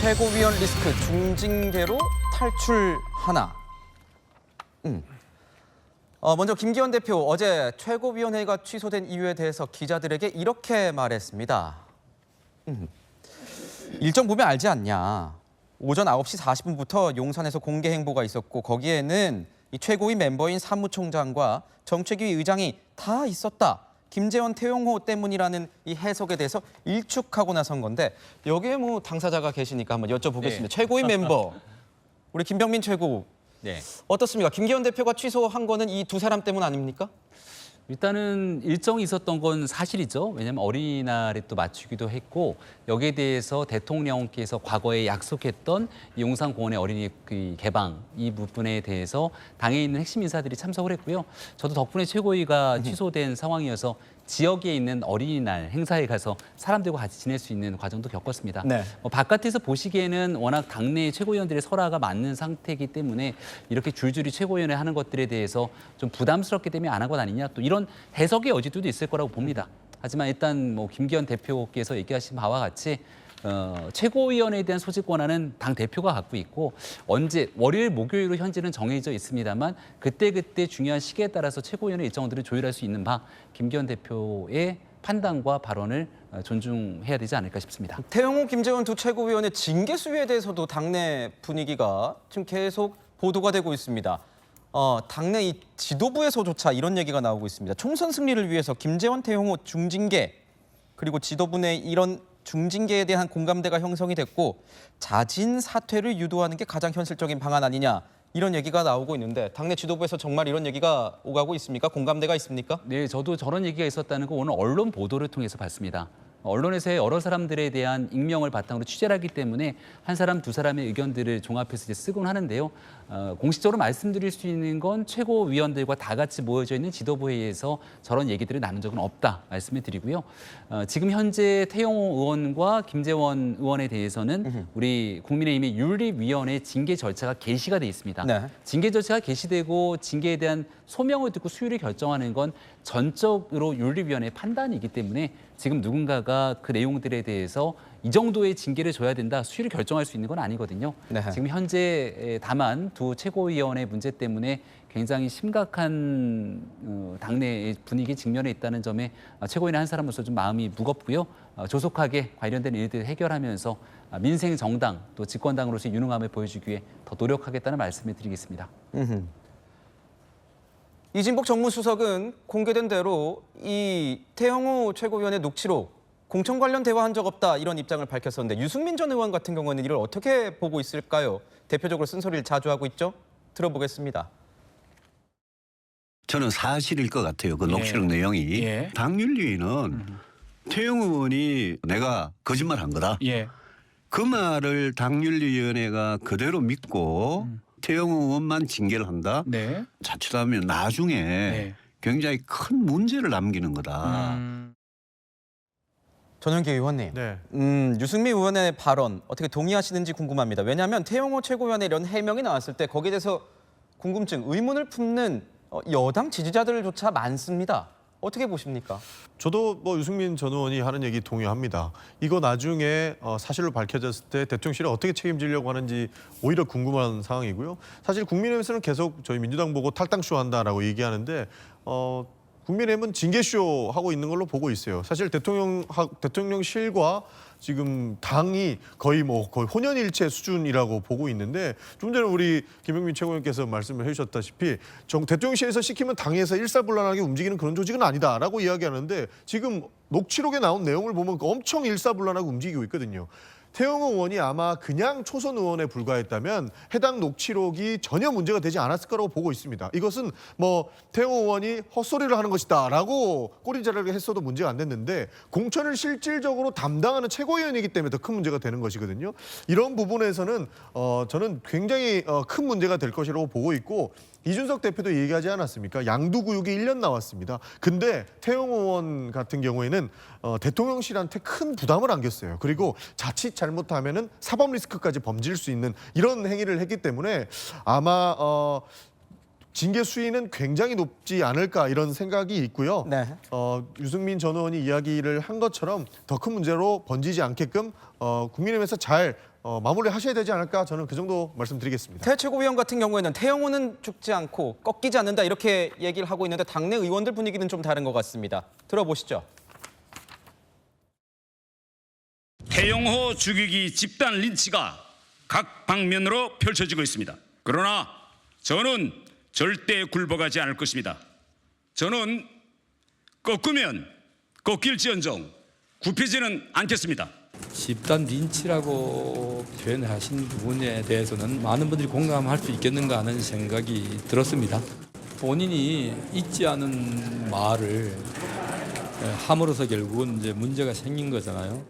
최고위원 리스크 중징계로 탈출하나. 먼저 김기현 대표 어제 최고위원회가 취소된 이유에 대해서 기자들에게 이렇게 말했습니다. 일정 보면 알지 않냐. 오전 9시 40분부터 용산에서 공개 행보가 있었고 거기에는 이 최고위 멤버인 사무총장과 정책위 의장이 다 있었다. 김재원, 태용호 때문이라는 이 해석에 대해서 일축하고 나선 건데 여기에 뭐 당사자가 계시니까 한번 여쭤보겠습니다. 네. 최고위 멤버 우리 김병민 최고 네. 어떻습니까? 김기현 대표가 취소한 거는 이 두 사람 때문 아닙니까? 일단은 일정이 있었던 건 사실이죠. 왜냐하면 어린이날에 또 맞추기도 했고 여기에 대해서 대통령께서 과거에 약속했던 용산공원의 어린이 개방 이 부분에 대해서 당에 있는 핵심 인사들이 참석을 했고요. 저도 덕분에 최고위가 취소된 상황이어서 지역에 있는 어린이날 행사에 가서 사람들과 같이 지낼 수 있는 과정도 겪었습니다. 네. 바깥에서 보시기에는 워낙 당내 최고위원들의 설화가 맞는 상태이기 때문에 이렇게 줄줄이 최고위원회 하는 것들에 대해서 좀 부담스럽기 때문에 안 한 것 아니냐 또 이런 해석의 여지도 있을 거라고 봅니다. 하지만 일단 뭐 김기현 대표께서 얘기하신 바와 같이 최고위원회에 대한 소집 권한은 당 대표가 갖고 있고 언제 월요일, 목요일로 현재는 정해져 있습니다만 그때 중요한 시기에 따라서 최고위원회 일정들을 조율할 수 있는 바 김기현 대표의 판단과 발언을 존중해야 되지 않을까 싶습니다. 태용호, 김재원 두 최고위원의 징계 수위에 대해서도 당내 분위기가 지금 계속 보도가 되고 있습니다. 당내 이 지도부에서조차 이런 얘기가 나오고 있습니다. 총선 승리를 위해서 김재원, 태용호 중징계 그리고 지도부 내 이런 중징계에 대한 공감대가 형성이 됐고 자진 사퇴를 유도하는 게 가장 현실적인 방안 아니냐 이런 얘기가 나오고 있는데 당내 지도부에서 정말 이런 얘기가 오가고 있습니까? 공감대가 있습니까? 네, 저도 저런 얘기가 있었다는 거 오늘 언론 보도를 통해서 봤습니다. 언론에서의 여러 사람들에 대한 익명을 바탕으로 취재를 하기 때문에 한 사람, 두 사람의 의견들을 종합해서 이제 쓰곤 하는데요. 공식적으로 말씀드릴 수 있는 건 최고위원들과 다 같이 모여져 있는 지도부회의에서 저런 얘기들을 나눈 적은 없다 말씀을 드리고요. 지금 현재 태용호 의원과 김재원 의원에 대해서는 우리 국민의힘의 윤리위원회 징계 절차가 게시가 돼 있습니다. 네. 징계 절차가 게시되고 징계에 대한 소명을 듣고 수위를 결정하는 건 전적으로 윤리위원회의 판단이기 때문에 지금 누군가가 그 내용들에 대해서 이 정도의 징계를 줘야 된다, 수위를 결정할 수 있는 건 아니거든요. 네. 지금 현재 다만 두 최고위원의 문제 때문에 굉장히 심각한 당내 분위기 직면에 있다는 점에 최고위원 한 사람으로서 좀 마음이 무겁고요. 조속하게 관련된 일들을 해결하면서 민생 정당 또 집권당으로서의 유능함을 보여주기 위해 더 노력하겠다는 말씀을 드리겠습니다. 이진복 정무수석은 공개된 대로 이 태용호 최고위원의 녹취록 공천 관련 대화한 적 없다 이런 입장을 밝혔었는데 유승민 전 의원 같은 경우는 이를 어떻게 보고 있을까요? 대표적으로 쓴소리를 자주 하고 있죠? 들어보겠습니다. 저는 사실일 것 같아요. 그 녹취록 내용이. 당윤리위는 태용 의원이 내가 거짓말한 거다. 그 말을 당윤리위원회가 그대로 믿고 태용 의원만 징계를 한다. 자칫하면 나중에 굉장히 큰 문제를 남기는 거다. 전현기 의원님, 유승민 의원의 발언 어떻게 동의하시는지 궁금합니다. 왜냐하면 태용호 최고위원의 이런 해명이 나왔을 때 거기에 대해서 궁금증, 의문을 품는 여당 지지자들조차 많습니다. 어떻게 보십니까? 저도 뭐 유승민 전 의원이 하는 얘기 동의합니다. 이거 나중에 사실로 밝혀졌을 때 대통령실이 어떻게 책임지려고 하는지 오히려 궁금한 상황이고요. 사실 국민의힘에서는 계속 저희 민주당 보고 탈당쇼 한다라고 얘기하는데 국민의힘은 징계쇼 하고 있는 걸로 보고 있어요. 사실 대통령실과 지금 당이 거의 혼연일체 수준이라고 보고 있는데 좀 전에 우리 김병민 최고위원께서 말씀을 해주셨다시피 대통령실에서 시키면 당에서 일사불란하게 움직이는 그런 조직은 아니다라고 이야기하는데 지금 녹취록에 나온 내용을 보면 엄청 일사불란하게 움직이고 있거든요. 태용호 의원이 아마 그냥 초선 의원에 불과했다면 해당 녹취록이 전혀 문제가 되지 않았을 거라고 보고 있습니다. 이것은 태용호 의원이 헛소리를 하는 것이다라고 꼬리자르기 했어도 문제가 안 됐는데 공천을 실질적으로 담당하는 최고위원이기 때문에 더 큰 문제가 되는 것이거든요. 이런 부분에서는 저는 굉장히 큰 문제가 될 것이라고 보고 있고 이준석 대표도 얘기하지 않았습니까? 양두구육이 1년 나왔습니다. 근데 태용호 의원 같은 경우에는 대통령실한테 큰 부담을 안겼어요. 그리고 자칫 잘못하면은 사법 리스크까지 범질 수 있는 이런 행위를 했기 때문에 아마 징계 수위는 굉장히 높지 않을까 이런 생각이 있고요. 네. 유승민 전 의원이 이야기를 한 것처럼 더 큰 문제로 번지지 않게끔 국민의힘에서 잘 마무리하셔야 되지 않을까 저는 그 정도 말씀드리겠습니다. 태 최고위원 같은 경우에는 태영호는 죽지 않고 꺾이지 않는다 이렇게 얘기를 하고 있는데 당내 의원들 분위기는 좀 다른 것 같습니다. 들어보시죠. 태영호 죽이기 집단 린치가 각 방면으로 펼쳐지고 있습니다. 그러나 저는 절대 굴복하지 않을 것입니다. 저는 꺾으면 꺾일지언정 굽히지는 않겠습니다. 집단 린치라고 표현하신 부분에 대해서는 많은 분들이 공감할 수 있겠는가 하는 생각이 들었습니다. 본인이 잊지 않은 말을 함으로써 결국은 이제 문제가 생긴 거잖아요.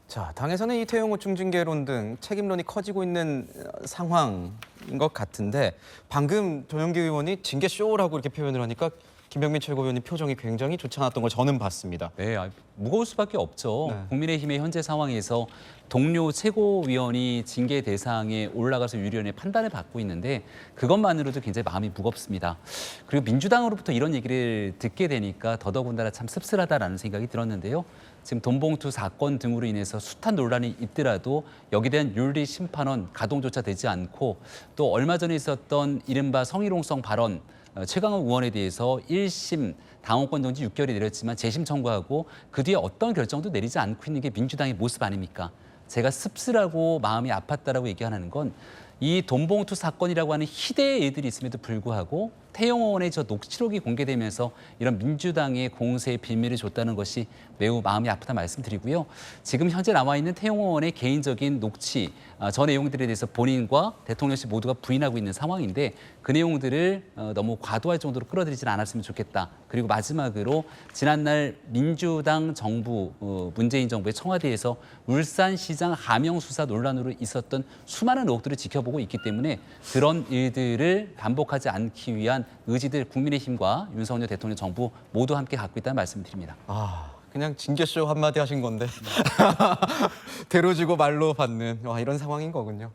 자, 당에서는 이 태영호 중징계론 등 책임론이 커지고 있는 상황인 것 같은데 방금 조영기 의원이 징계 쇼라고 이렇게 표현을 하니까 김병민 최고위원님 표정이 굉장히 좋지 않았던 걸 저는 봤습니다. 네, 무거울 수밖에 없죠. 네. 국민의힘의 현재 상황에서 동료 최고위원이 징계 대상에 올라가서 유리원의 판단을 받고 있는데 그것만으로도 굉장히 마음이 무겁습니다. 그리고 민주당으로부터 이런 얘기를 듣게 되니까 더더군다나 참 씁쓸하다라는 생각이 들었는데요. 지금 돈봉투 사건 등으로 인해서 숱한 논란이 있더라도 여기에 대한 윤리 심판원 가동조차 되지 않고 또 얼마 전에 있었던 이른바 성희롱성 발언 최강욱 의원에 대해서 1심 당원권 정지 6개월이 내렸지만 재심 청구하고 그 뒤에 어떤 결정도 내리지 않고 있는 게 민주당의 모습 아닙니까? 제가 씁쓸하고 마음이 아팠다라고 얘기하는 건 이 돈봉투 사건이라고 하는 희대의 일들이 있음에도 불구하고 태영호 의원의 저 녹취록이 공개되면서 이런 민주당의 공세에 빌미를 줬다는 것이 매우 마음이 아프다 말씀드리고요. 지금 현재 나와 있는 태영호 의원의 개인적인 녹취, 저 내용들에 대해서 본인과 대통령실 모두가 부인하고 있는 상황인데 그 내용들을 너무 과도할 정도로 끌어들이지는 않았으면 좋겠다. 그리고 마지막으로 지난날 민주당 정부, 문재인 정부의 청와대에서 울산시장 하명 수사 논란으로 있었던 수많은 의혹들을 지켜보고 있기 때문에 그런 일들을 반복하지 않기 위한 의지들 국민의힘과 윤석열 대통령 정부 모두 함께 갖고 있다는 말씀드립니다. 그냥 징계쇼 한마디 하신 건데 대로지고 말로 받는 이런 상황인 거군요.